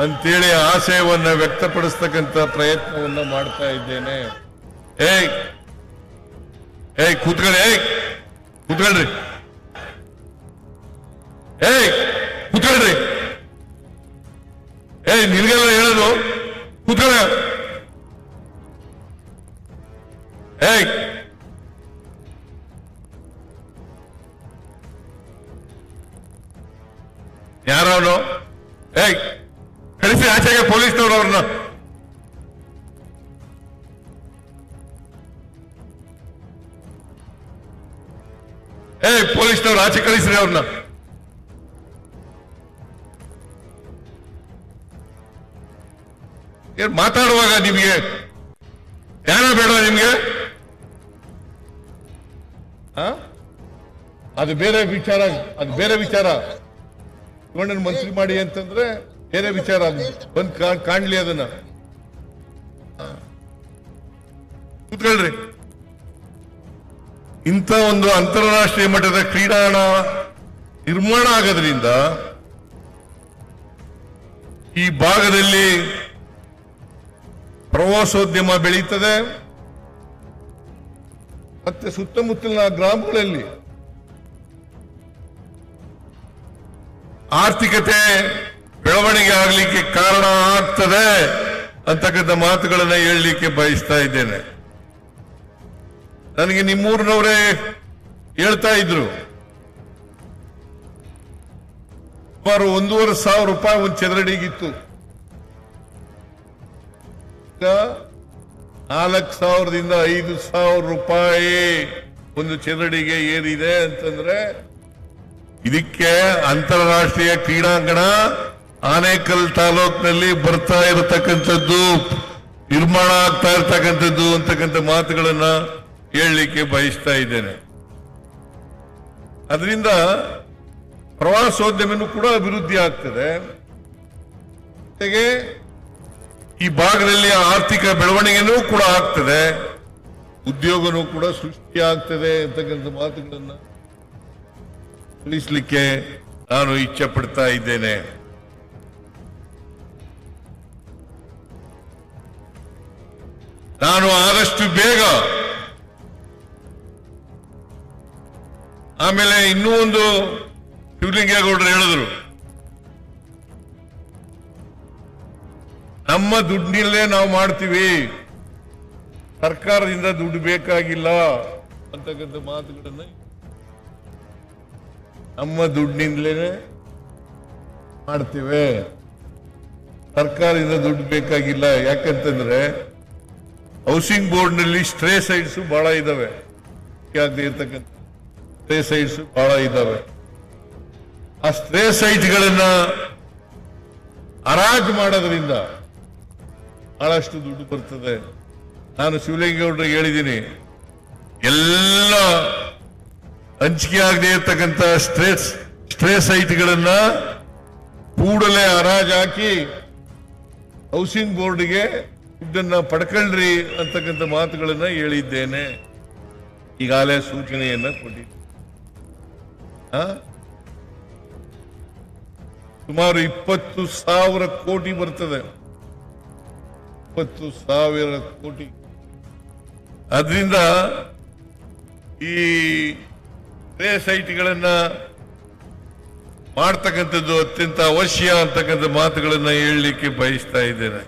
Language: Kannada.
ಅಂತೇಳಿ ಆಶಯವನ್ನ ವ್ಯಕ್ತಪಡಿಸ್ತಕ್ಕಂಥ ಪ್ರಯತ್ನವನ್ನ ಮಾಡ್ತಾ ಇದ್ದೇನೆ. ಏಯ್ ಏಯ್ ಕೂತ್ಕೊಳ್ಳಿ, ಕೂತ್ಕೊಳ್ರಿ, ಕೂತ್ಕೊಳ್ರಿ, ನಿನ್ಗೆಲ್ಲ ಹೇಳೋದು ಕೂತ್ಕೊಳ್ಳ. ಯಾರವನು? ಕಳಿಸಿ ಆಚೆಗೆ ಪೊಲೀಸ್ನವ್ರು ಅವ್ರನ್ನ. ಪೊಲೀಸ್ನವ್ರು ಆಚೆ ಕಳಿಸ್ರಿ ಅವ್ರನ್ನ. ಮಾತಾಡುವಾಗ ನಿಮ್ಗೆ ಧ್ಯಾನ ಬೇಡ ನಿಮ್ಗೆ? ಅದು ಬೇರೆ ವಿಚಾರ, ಅದು ಬೇರೆ ವಿಚಾರ. ಇವಣ್ಣನ್ನು ಮಂತ್ರಿ ಮಾಡಿ ಅಂತಂದ್ರೆ ಬೇರೆ ವಿಚಾರ. ಬಂದ್ ಕಾಣ್ಲಿ ಅದನ್ನ. ಕೂತ್ಕೊಳ್ರಿ. ಇಂಥ ಒಂದು ಅಂತಾರಾಷ್ಟ್ರೀಯ ಮಟ್ಟದ ಕ್ರೀಡಾಂಗಣ ನಿರ್ಮಾಣ ಆಗೋದ್ರಿಂದ ಈ ಭಾಗದಲ್ಲಿ ಪ್ರವಾಸೋದ್ಯಮ ಬೆಳೀತದೆ. ಮತ್ತೆ ಸುತ್ತಮುತ್ತಲಿನ ಗ್ರಾಮಗಳಲ್ಲಿ ಆರ್ಥಿಕತೆ ಬೆಳವಣಿಗೆ ಆಗಲಿಕ್ಕೆ ಕಾರಣ ಆಗ್ತದೆ ಅಂತಕ್ಕಂಥ ಮಾತುಗಳನ್ನ ಹೇಳಲಿಕ್ಕೆ ಬಯಸ್ತಾ ಇದ್ದೇನೆ. ನನಗೆ ನಿಮ್ಮೂರಿನವರೇ ಹೇಳ್ತಾ ಇದ್ರು, ಸುಮಾರು 1,500 ರೂಪಾಯಿ ಒಂದು ಚದರಡಿಗಿತ್ತು. 4,000ದಿಂದ 5,000 ರೂಪಾಯಿ ಒಂದು ಚದರಡಿಗೆ ಏರಿದೆ ಅಂತಂದ್ರೆ ಇದಕ್ಕೆ ಅಂತಾರಾಷ್ಟ್ರೀಯ ಕ್ರೀಡಾಂಗಣ ಆನೇಕಲ್ ತಾಲೂಕಿನಲ್ಲಿ ಬರ್ತಾ ಇರತಕ್ಕಂಥದ್ದು, ನಿರ್ಮಾಣ ಆಗ್ತಾ ಇರತಕ್ಕಂಥದ್ದು ಅಂತಕ್ಕಂಥ ಮಾತುಗಳನ್ನ ಹೇಳಲಿಕ್ಕೆ ಬಯಸ್ತಾ ಇದ್ದೇನೆ. ಅದರಿಂದ ಪ್ರವಾಸೋದ್ಯಮನೂ ಕೂಡ ಅಭಿವೃದ್ಧಿ ಆಗ್ತದೆ. ಜೊತೆಗೆ ಈ ಭಾಗದಲ್ಲಿ ಆರ್ಥಿಕ ಬೆಳವಣಿಗೆನೂ ಕೂಡ ಆಗ್ತದೆ, ಉದ್ಯೋಗನೂ ಕೂಡ ಸೃಷ್ಟಿ ಆಗ್ತದೆ ಅಂತಕ್ಕಂಥ ಮಾತುಗಳನ್ನ ತಿಳಿಸಲಿಕ್ಕೆ ನಾನು ಇಚ್ಛೆ ಪಡ್ತಾ ಇದ್ದೇನೆ. ನಾನು ಆದಷ್ಟು ಬೇಗ, ಆಮೇಲೆ ಇನ್ನೂ ಒಂದು ಶಿವಲಿಂಗೇಗೌಡರು ಹೇಳಿದ್ರು, ನಮ್ಮ ದುಡ್ಡಿನಲ್ಲೇ ನಾವು ಮಾಡ್ತೀವಿ, ಸರ್ಕಾರದಿಂದ ದುಡ್ಡು ಬೇಕಾಗಿಲ್ಲ ಅಂತಕ್ಕಂಥ ಮಾತುಗಳನ್ನ, ನಮ್ಮ ದುಡ್ಡಿನಿಂದಲೇ ಮಾಡ್ತೀವಿ, ಸರ್ಕಾರದಿಂದ ದುಡ್ಡು ಬೇಕಾಗಿಲ್ಲ. ಯಾಕಂತಂದ್ರೆ ಹೌಸಿಂಗ್ ಬೋರ್ಡ್ ನಲ್ಲಿ ಸ್ಟ್ರೇ ಸೈಟ್ಸ್ ಬಹಳ ಇದಾವೆ, ಇರ್ತಕ್ಕಂಥ ಸ್ಟ್ರೇ ಸೈಟ್ಸ್ ಬಹಳ ಇದಾವೆ. ಆ ಸ್ಟ್ರೇ ಸೈಟ್ಗಳನ್ನ ಹರಾಜು ಮಾಡೋದ್ರಿಂದ ಬಹಳಷ್ಟು ದುಡ್ಡು ಬರ್ತದೆ. ನಾನು ಶಿವಲಿಂಗೇಗೌಡರಿಗೆ ಹೇಳಿದ್ದೀನಿ, ಎಲ್ಲ ಹಂಚಿಕೆ ಆಗದೆ ಇರ್ತಕ್ಕಂಥ ಸ್ಟ್ರೇ ಸೈಟ್ಗಳನ್ನ ಕೂಡಲೇ ಹರಾಜು ಹಾಕಿ ಹೌಸಿಂಗ್ ಬೋರ್ಡ್ಗೆ ದುಡ್ಡನ್ನ ಪಡ್ಕೊಳ್ರಿ ಅಂತಕ್ಕಂಥ ಮಾತುಗಳನ್ನ ಹೇಳಿದ್ದೇನೆ. ಈಗಾಗಲೇ ಸೂಚನೆಯನ್ನ ಕೊಟ್ಟಿದ್ದೆ. ಸುಮಾರು 20,000 ಕೋಟಿ ಬರ್ತದೆ, 20,000 ಕೋಟಿ. ಅದರಿಂದ ಈ ಸ್ಟ್ರೇ ಸೈಟ್ಗಳನ್ನ ಮಾಡ್ತಕ್ಕಂಥದ್ದು ಅತ್ಯಂತ ಅವಶ್ಯ ಅಂತಕ್ಕಂಥ ಮಾತುಗಳನ್ನ ಹೇಳಲಿಕ್ಕೆ ಬಯಸ್ತಾ ಇದ್ದೇನೆ.